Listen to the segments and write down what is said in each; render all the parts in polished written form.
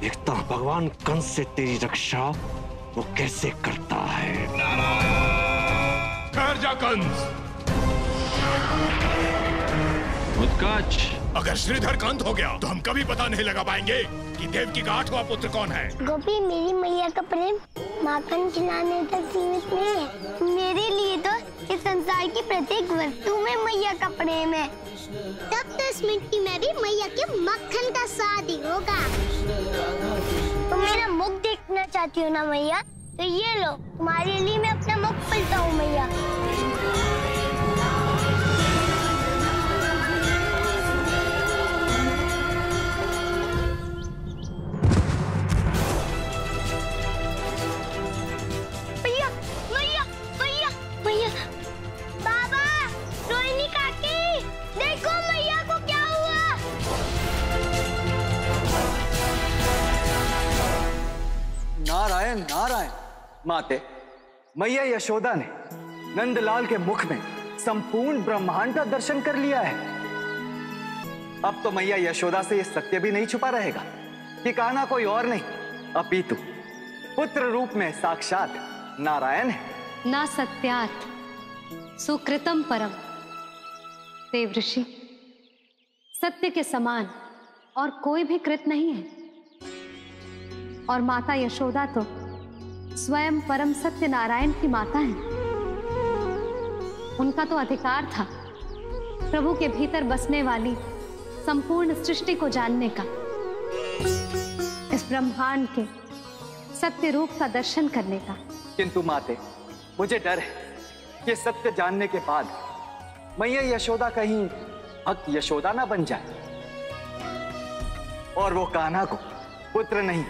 देखता हूं भगवान कंस से तेरी रक्षा वो कैसे करता है। ठहर जा कंस। उत्कच, अगर श्रीधर का अंत हो गया तो हम कभी पता नहीं लगा पाएंगे कि देवकी का 8वां पुत्र कौन है। गोपी, मेरी मैया का प्रेम माखन खिलाने तक सीमित नहीं है। मेरे लिए तो इस संसार की प्रत्येक वस्तु में मैया का प्रेम है। तब तो इस मिट्टी में भी मैया के मक्खन का स्वाद ही होगा। तुम मेरा मुख देखना चाहती हो ना मैया, तो ये लो, तुम्हारे लिए मैं अपना मुख खुलता हूँ मैया। नारायण नारायण। माते, मैया यशोदा ने नंदलाल के मुख में संपूर्ण ब्रह्मांड का दर्शन कर लिया है। अब तो मैया यशोदा से यह सत्य भी नहीं छुपा रहेगा कि कान्हा कोई और नहीं अपितु पुत्र रूप में साक्षात नारायण है। ना सत्यात सुकृतम परम। देवऋषि, सत्य के समान और कोई भी कृत नहीं है, और माता यशोदा तो स्वयं परम सत्य नारायण की माता है। उनका तो अधिकार था प्रभु के भीतर बसने वाली संपूर्ण सृष्टि को जानने का, इस ब्रह्मांड के सत्य रूप का दर्शन करने का। किंतु माते, मुझे डर है कि सत्य जानने के बाद मैया यशोदा कहीं भक्त यशोदा ना बन जाए और वो कान्हा को पुत्र नहीं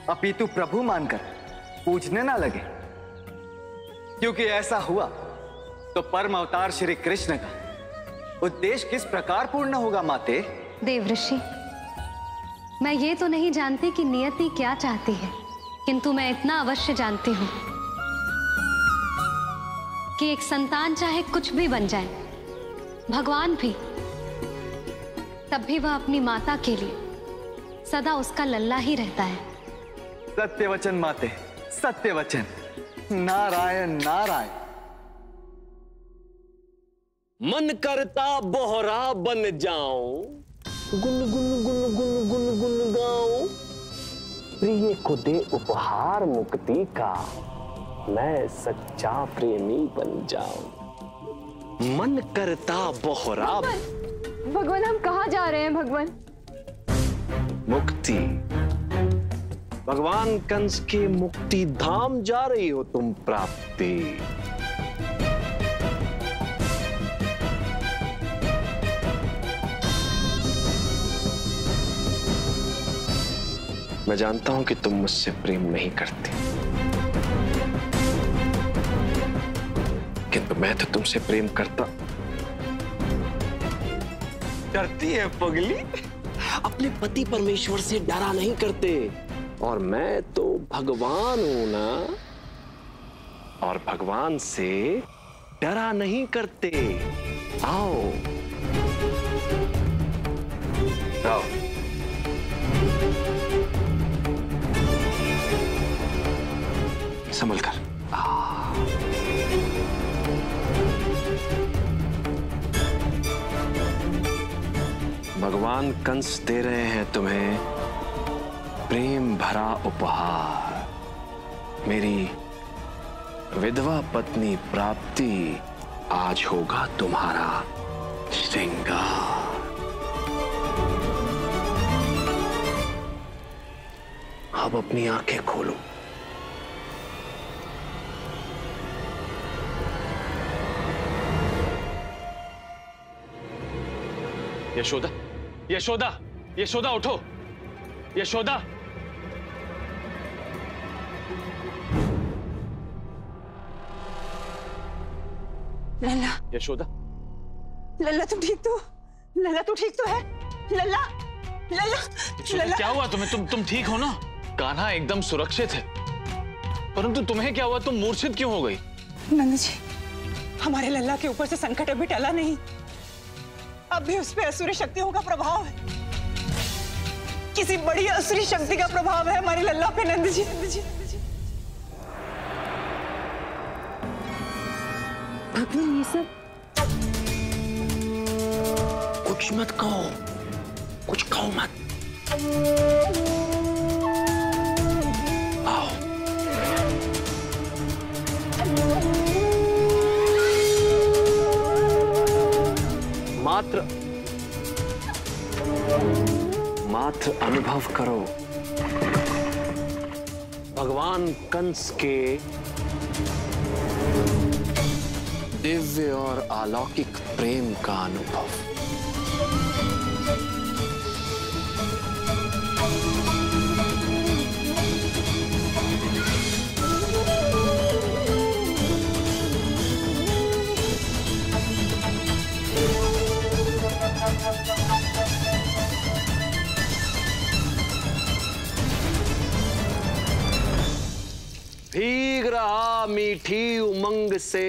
अपितु प्रभु मानकर पूजने ना लगे, क्योंकि ऐसा हुआ तो परम अवतार श्री कृष्ण का उद्देश्य किस प्रकार पूर्ण होगा। माते देवऋषि, मैं ये तो नहीं जानती कि नियति क्या चाहती है, किंतु मैं इतना अवश्य जानती हूं कि एक संतान चाहे कुछ भी बन जाए, भगवान भी, तब भी वह अपनी माता के लिए सदा उसका लल्ला ही रहता है। सत्य वचन माते, सत्य वचन। नारायण नारायण। मन करता बोहरा बन जाऊं, गुन गुन गुन गुन गुन गुन गाऊं, प्रिय को दे उपहार मुक्ति का, मैं सच्चा प्रेमी बन जाऊं। मन करता बोहरा। भगवान, हम कहाँ जा रहे हैं भगवान? मुक्ति। भगवान कंस के मुक्ति धाम जा रही हो तुम प्राप्ति। मैं जानता हूं कि तुम मुझसे प्रेम नहीं करती, किंतु मैं तो तुमसे प्रेम करता। करती है पगली, अपने पति परमेश्वर से डरा नहीं करते, और मैं तो भगवान हूं ना, और भगवान से डरा नहीं करते। आओ आओ। संभल कर। भगवान कंस दे रहे हैं तुम्हें प्रेम भरा उपहार। मेरी विधवा पत्नी प्राप्ति आज होगा तुम्हारा श्रृंगार। अब अपनी आंखें खोलो। यशोदा, यशोदा, यशोदा उठो, यशोदा। लल्ला, यशोदा, लल्ला तुम ठीक तो? लल्ला तू ठीक तो है? लल्ला, लल्ला, यशोदा क्या हुआ तुम्हें? तुम ठीक हो ना? कान्हा एकदम सुरक्षित है, परंतु तुम्हें क्या हुआ? तुम मूर्छित क्यों हो गई? नंद जी, हमारे लल्ला के ऊपर से संकट अभी टला नहीं। अब भी उस पे असुरी शक्तियों का प्रभाव है। किसी बड़ी असुरी शक्ति का प्रभाव है हमारी लल्ला पे नंद जी। भगवान ये सब कुछ मत कहो, कुछ कहो मत। आओ। मात्र अनुभव करो भगवान कंस के दिव्य और अलौकिक प्रेम का अनुभव। भीग रहा मीठी उमंग से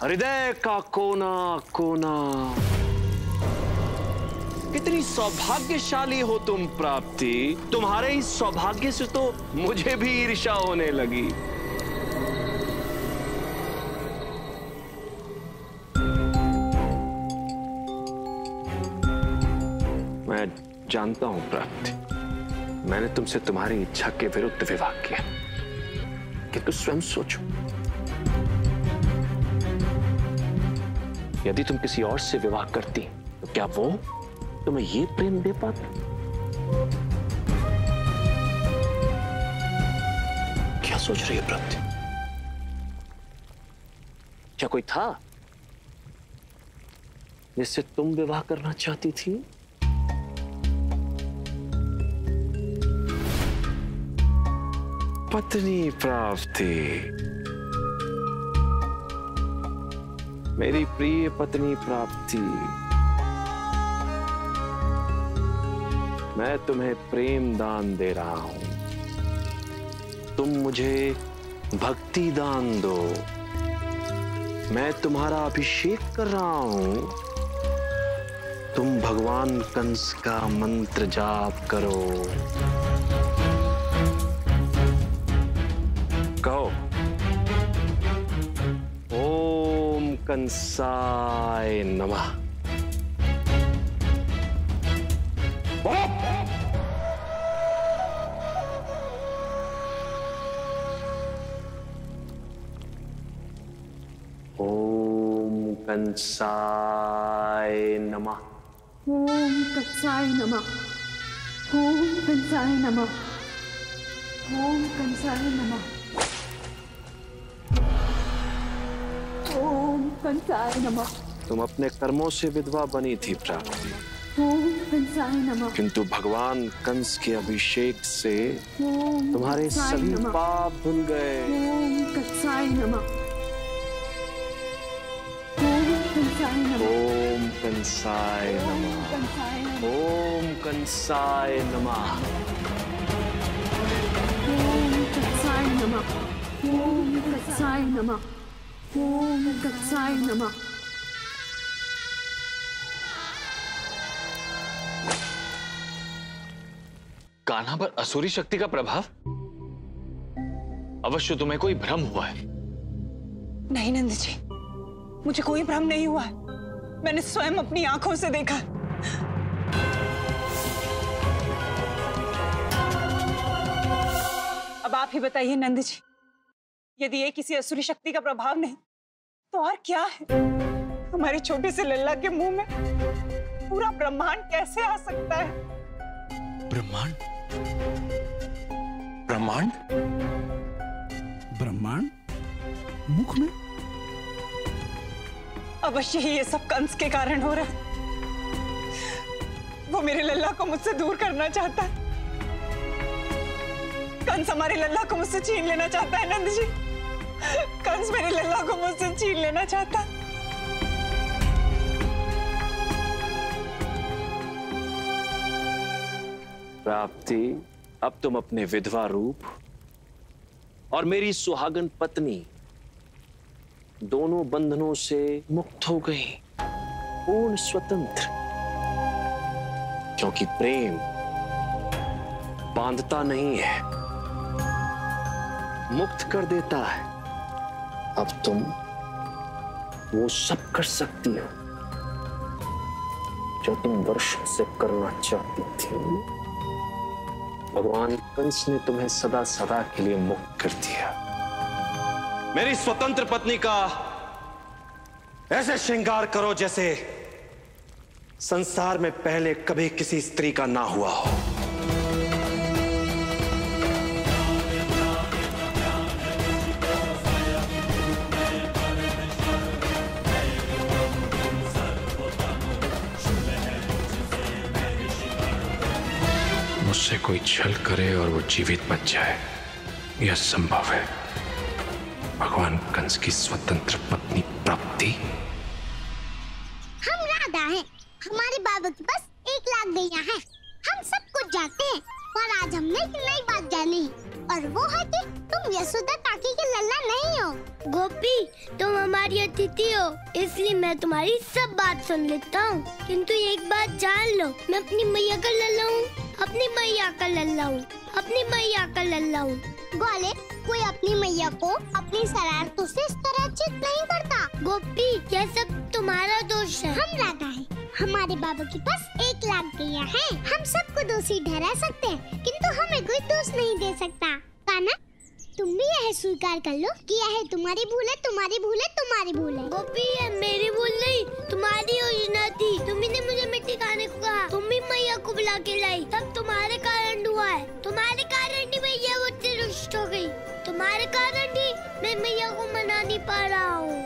हृदय का कोना कोना। कितनी सौभाग्यशाली हो तुम प्राप्ति। तुम्हारे इस सौभाग्य से तो मुझे भी ईर्ष्या होने लगी। मैं जानता हूं प्राप्ति, मैंने तुमसे तुम्हारी इच्छा के विरुद्ध विवाह किया, किंतु स्वयं सोचो, यदि तुम किसी और से विवाह करती तो क्या वो तुम्हें ये प्रेम दे पाते? क्या सोच रही है प्राप्ति? क्या कोई था जिससे तुम विवाह करना चाहती थी? पत्नी प्राप्ति, मेरी प्रिय पत्नी प्राप्ति, मैं तुम्हें प्रेम दान दे रहा हूं। तुम मुझे भक्ति दान दो। मैं तुम्हारा अभिषेक कर रहा हूं। तुम भगवान कंस का मंत्र जाप करो। कहो, ओम कंसाय नमः। ओम कंसाय नमः। ओम कंसाय नमः। ओम कंसाय नमः। ओम कंसाय नमः। ओम कंसाय नमः। तुम अपने कर्मों से विधवा बनी थी प्राप्ति, ओम कंसाय नमः। किंतु भगवान कंस के अभिषेक से तुम्हारे सभी पाप धुल गए। ओम कंसाय नमः। ओम कंसाय नमः। ओम कंसाय नमः। ओम कंसाय नमः। ओम कंसाय नमः। ओम कंसाय नमः। ओम कंसाय नमः। कान्हा पर असुरी शक्ति का प्रभाव? अवश्य तुम्हें कोई भ्रम हुआ है। नहीं नंद जी, मुझे कोई भ्रम नहीं हुआ है। मैंने स्वयं अपनी आंखों से देखा। अब आप ही बताइए नंद जी, यदि ये किसी असुरी शक्ति का प्रभाव नहीं तो और क्या है? हमारी छोटी सी लल्ला के मुंह में पूरा ब्रह्मांड कैसे आ सकता है? ब्रह्मांड? ब्रह्मांड? ब्रह्मांड मुख में? अवश्य ही ये सब कंस के कारण हो रहा है। वो मेरे लल्ला को मुझसे दूर करना चाहता है। कंस हमारे लल्ला को मुझसे छीन लेना चाहता है नंद जी। कंस मेरे लल्ला को मुझसे छीन लेना चाहता है। प्राप्ति, अब तुम अपने विधवा रूप और मेरी सुहागन पत्नी दोनों बंधनों से मुक्त हो गई, पूर्ण स्वतंत्र। क्योंकि प्रेम बांधता नहीं है, मुक्त कर देता है। अब तुम वो सब कर सकती हो जो तुम वर्षों से करना चाहती थी। भगवान कंस ने तुम्हें सदा सदा के लिए मुक्त कर दिया। मेरी स्वतंत्र पत्नी का ऐसे श्रृंगार करो जैसे संसार में पहले कभी किसी स्त्री का ना हुआ हो। मुझसे कोई छल करे और वो जीवित बच जाए, यह संभव है। भगवान कंस की स्वतंत्र पत्नी प्राप्ति। हम राधा हैं। हमारे बाबा के पास 1 लाख गैया हैं। हम सब कुछ जानते हैं, पर आज हमने एक नई बात जानी, और वो है कि तुम यशोदा काकी के लल्ला नहीं हो। गोपी, तुम हमारी अतिथि हो, इसलिए मैं तुम्हारी सब बात सुन लेता हूँ। किंतु एक बात जान लो, मैं अपनी मैया का लल्ला हूँ, अपनी मैया का लल्ला हूँ, अपनी मैया का लल्ला हूँ। ग्वाले, कोई अपनी मैया को अपनी शरारतों से इस तरह चित नहीं करता। गोपी, यह सब तुम्हारा दोष है। हम राधा हैं। हमारे बाबा के पास 1 लाख गैया हैं। हम सबको दोषी ठहरा सकते हैं, किंतु हमें कोई दोष नहीं दे सकता। कान्हा, तुम भी यह स्वीकार कर लो कि यह तुम्हारी भूल है, तुम्हारी भूल है, तुम्हारी भूल है। गोपी, ये मेरी भूल नहीं, तुम्हारी योजना थी। तुम्ही ने मुझे मिट्टी खाने को कहा, तुम भी मैया को बुला के लाई, तब तुम्हारे कारण हुआ है। तुम्हारे कारण ही मैया मुझसे रुष्ट हो गई। तुम्हारे कारण ही मैं मैया को मना नहीं पा रहा हूँ।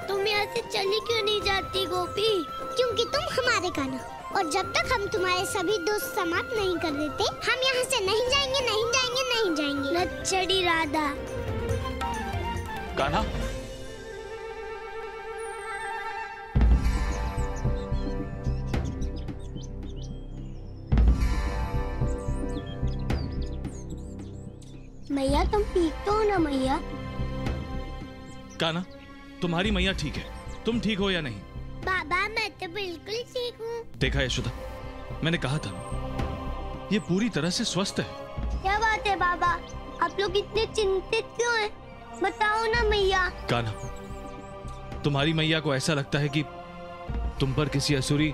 तुम यहाँ से चली क्यों नहीं जाती गोपी? क्योंकि तुम हमारे कान्हा, और जब तक हम तुम्हारे सभी दोस्त समाप्त नहीं कर देते, हम यहाँ से नहीं जाएंगे, नहीं जाएंगे, नहीं जाएंगे। लच्छड़ी राधा। कान्हा, मैया, तुम ठीक तो हो ना मैया? कान्हा, तुम्हारी मैया ठीक है, तुम ठीक हो या नहीं? बाबा, मैं तो बिल्कुल ठीक हूँ। देखा यशोदा, मैंने कहा था ना, ये पूरी तरह से स्वस्थ है। क्या बात है बाबा, आप लोग इतने चिंतित क्यों हैं? बताओ ना मैया। कान्हा, तुम्हारी मैया को ऐसा लगता है कि तुम पर किसी असुरी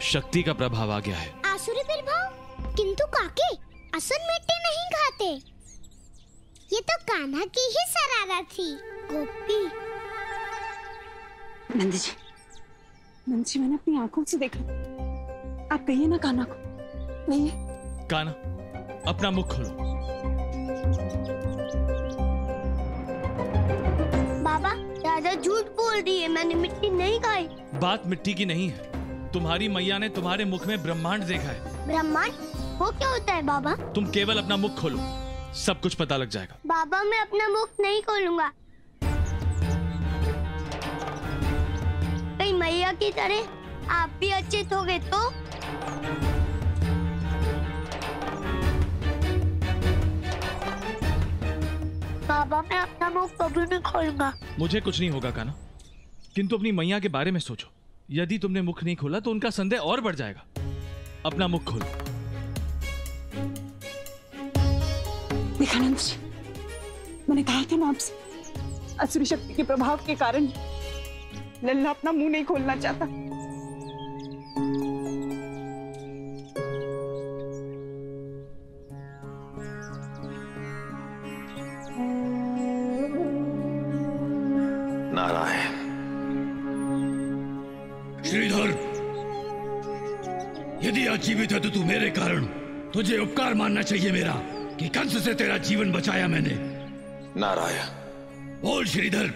शक्ति का प्रभाव आ गया है। आसुरी प्रभाव? किंतु काके, असुर मिट्टी नहीं खाते। ये तो कान्हा की ही शरारत थी। गोपी। नंद जी, मैंने अपनी आंखों से देखा। आप कहिए ना कान्हा को, कहिए। कान्हा, अपना मुख खोलो। बाबा, राजा झूठ बोल रही है, मैंने मिट्टी नहीं खाई। बात मिट्टी की नहीं है, तुम्हारी मैया ने तुम्हारे मुख में ब्रह्मांड देखा है। ब्रह्मांड? वो क्या होता है बाबा? तुम केवल अपना मुख खोलो, सब कुछ पता लग जाएगा। बाबा, मैं अपना मुख नहीं खोलूंगा। कहीं मैया की तरह आप भी अचेत हो गए तो? बाबा, मैं अपना मुख कभी नहीं खोलूंगा। मुझे कुछ नहीं होगा कान्हा, किंतु अपनी मैया के बारे में सोचो। यदि तुमने मुख नहीं खोला तो उनका संदेह और बढ़ जाएगा। अपना मुख खोलो। नित्यानंद जी, मैंने कहा था ना आपसे, असुरी शक्ति के प्रभाव के कारण लल्ला अपना मुंह नहीं खोलना चाहता। नारायण। श्रीधर, यदि आज जीवित है तो तू मेरे कारण, तुझे उपकार मानना चाहिए मेरा कि कंस से तेरा जीवन बचाया मैंने। नारायण। बोल श्रीधर,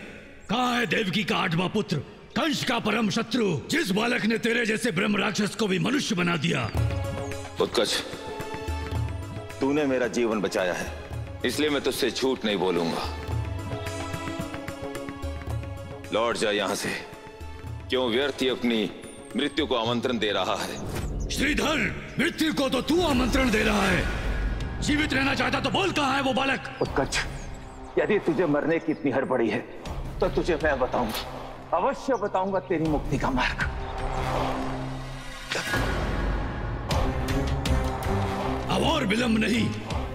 कहाँ है देवकी का 8वां पुत्र, कंस का परम शत्रु, जिस बालक ने तेरे जैसे ब्रह्म राक्षस को भी मनुष्य बना दिया? उत्कच, तूने मेरा जीवन बचाया है, इसलिए मैं तुझसे झूठ नहीं बोलूंगा। लौट जा यहां से। क्यों व्यर्थ ही अपनी मृत्यु को आमंत्रण दे रहा है? श्रीधर, मृत्यु को तो तू आमंत्रण दे रहा है। जीवित रहना चाहता तो बोल, कहाँ है वो बालक? उत्कच, यदि तुझे मरने की इतनी हड़बड़ी है तो तुझे मैं बताऊंगा, अवश्य बताऊंगा तेरी मुक्ति का मार्ग। अब और विलंब नहीं,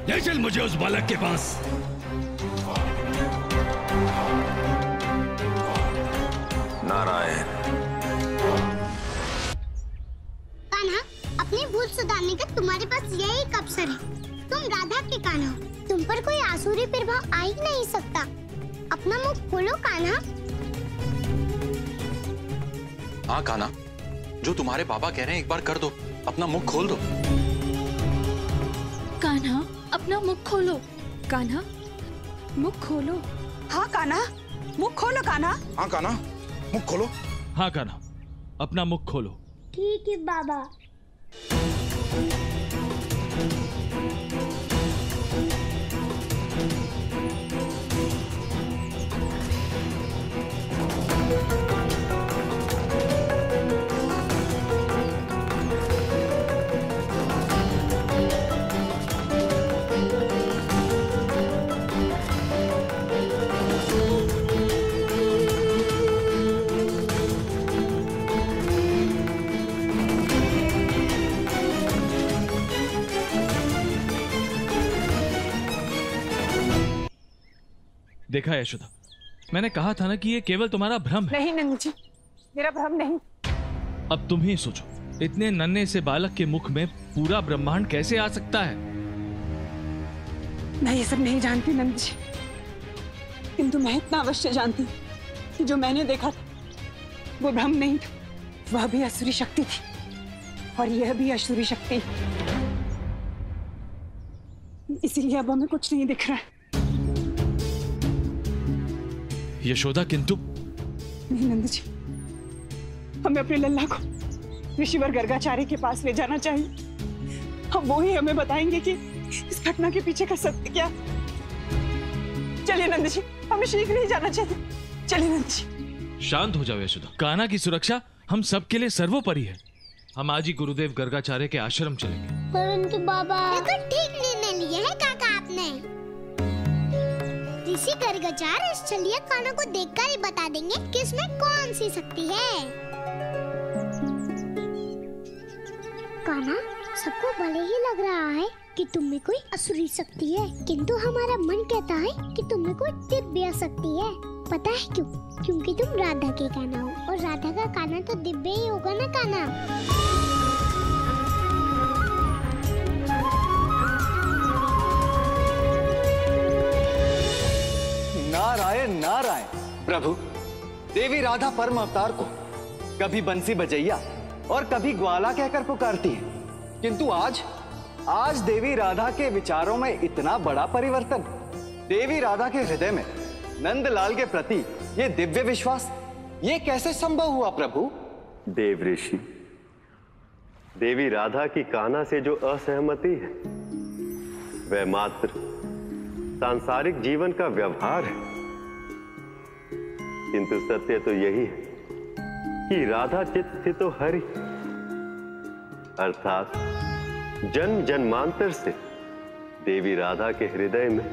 ले चल मुझे उस बालक के पास। नारायण। कान्हा, अपनी भूल सुधारने का तुम्हारे पास यही एक अवसर है। तुम राधा के कान्हा हो, तुम पर कोई आसुरी प्रभाव आ ही नहीं सकता। अपना मुख खोलो कान्हा। हाँ कान्हा, जो तुम्हारे बाबा कह रहे हैं एक बार कर दो, अपना मुख खोल दो। कान्हा, अपना मुख खोलो। कान्हा, मुख खोलो। हाँ कान्हा, मुख खोलो कान्हा। हाँ कान्हा, मुख खोलो। हाँ कान्हा, अपना मुख खोलो। ठीक है बाबा। देखा यशोदा, मैंने कहा था ना कि ये केवल तुम्हारा भ्रम है। नहीं नंद जी, मेरा भ्रम नहीं। अब तुम ही सोचो, इतने नन्हे से बालक के मुख में पूरा ब्रह्मांड कैसे आ सकता है? मैं ये सब नहीं जानती नंद जी, किंतु मैं इतना अवश्य जानती कि जो मैंने देखा था वो भ्रम नहीं था, वह भी असुरी शक्ति थी और यह भी असुरी शक्ति। इसीलिए अब हमें कुछ नहीं दिख रहा है। यशोदा, किंतु नहीं नंद जी, हमें अपने लल्ला को ऋषिवर गर्गाचार्य के पास ले जाना चाहिए। हम वो ही हमें बताएंगे कि इस घटना के पीछे का सत्य क्या। चलिए नंद जी, हमें शीघ्र ही जाना चाहिए। चलिए नंद जी। शांत हो जाओ यशोदा, कान्हा की सुरक्षा हम सबके लिए सर्वोपरि है। हम आज ही गुरुदेव गर्गाचार्य के आश्रम चलेंगे। परंतु बाबा, बिल्कुल ठीक निर्णय लिया है काका आपने। ऋषि गर्गाचार्य इस छलिया कान्हा को देखकर ही बता देंगे कि इसमें कौन सी शक्ति है। कान्हा, सबको भले ही लग रहा है कि तुम में कोई असुरी शक्ति है, किंतु हमारा मन कहता है कि तुम में कोई दिव्य शक्ति है। पता है क्यों? क्योंकि तुम राधा के कान्हा हो और राधा का कान्हा तो दिव्य ही होगा ना कान्हा। नारायण नारायण। प्रभु, देवी राधा परम अवतार को कभी बंसी बजैया और कभी ग्वाला कहकर पुकारती है, किंतु आज देवी राधा के विचारों में इतना बड़ा परिवर्तन। देवी राधा के हृदय में नंदलाल के प्रति ये दिव्य विश्वास, ये कैसे संभव हुआ प्रभु? देव ऋषि, देवी राधा की कान्हा से जो असहमति है वह मात्र सांसारिक जीवन का व्यवहार है, किंतु सत्य तो यही है कि राधा चित स्थितो हरि, अर्थात जन्म जन्मांतर से देवी राधा के हृदय में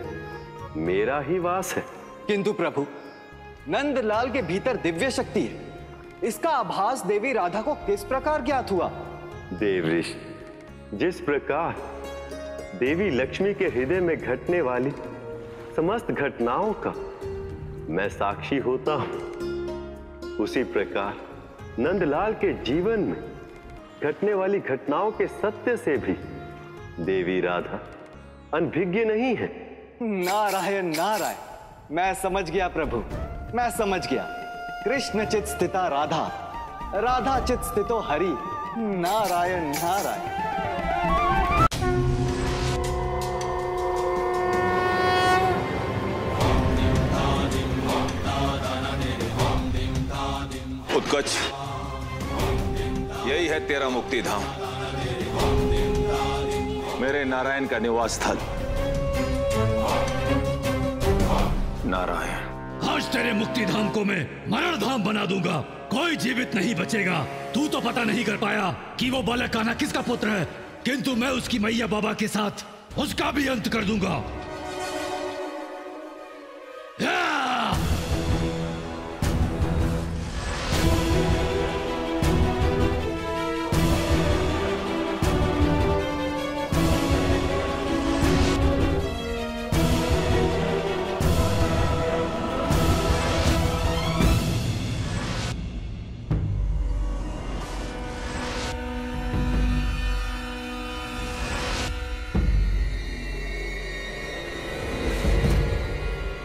मेरा ही वास है। किंतु प्रभु, नंदलाल के भीतर दिव्य शक्ति है, इसका आभास देवी राधा को किस प्रकार ज्ञात हुआ? देव ऋषि, जिस प्रकार देवी लक्ष्मी के हृदय में घटने वाली समस्त घटनाओं का मैं साक्षी होता हूं, उसी प्रकार नंदलाल के जीवन में घटने वाली घटनाओं के सत्य से भी देवी राधा अनभिज्ञ नहीं है। नारायण नारायण, मैं समझ गया प्रभु, मैं समझ गया। कृष्ण चित स्थिता राधा, राधा चित स्थितो हरि। नारायण नारायण। उत्कच, यही है तेरा मुक्ति धाम, मेरे नारायण का निवास स्थल। नारायण, आज तेरे मुक्ति धाम को मैं मरण धाम बना दूंगा। कोई जीवित नहीं बचेगा। तू तो पता नहीं कर पाया कि वो बालक कान्हा किसका पुत्र है, किंतु मैं उसकी मैया बाबा के साथ उसका भी अंत कर दूंगा।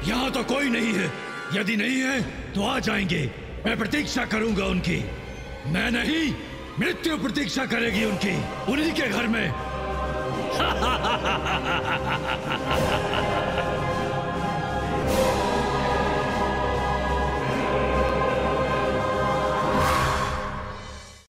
यहाँ तो कोई नहीं है। यदि नहीं है तो आ जाएंगे। मैं प्रतीक्षा करूंगा उनकी। मैं नहीं, मृत्यु प्रतीक्षा करेगी उनकी। उन्हीं के घर में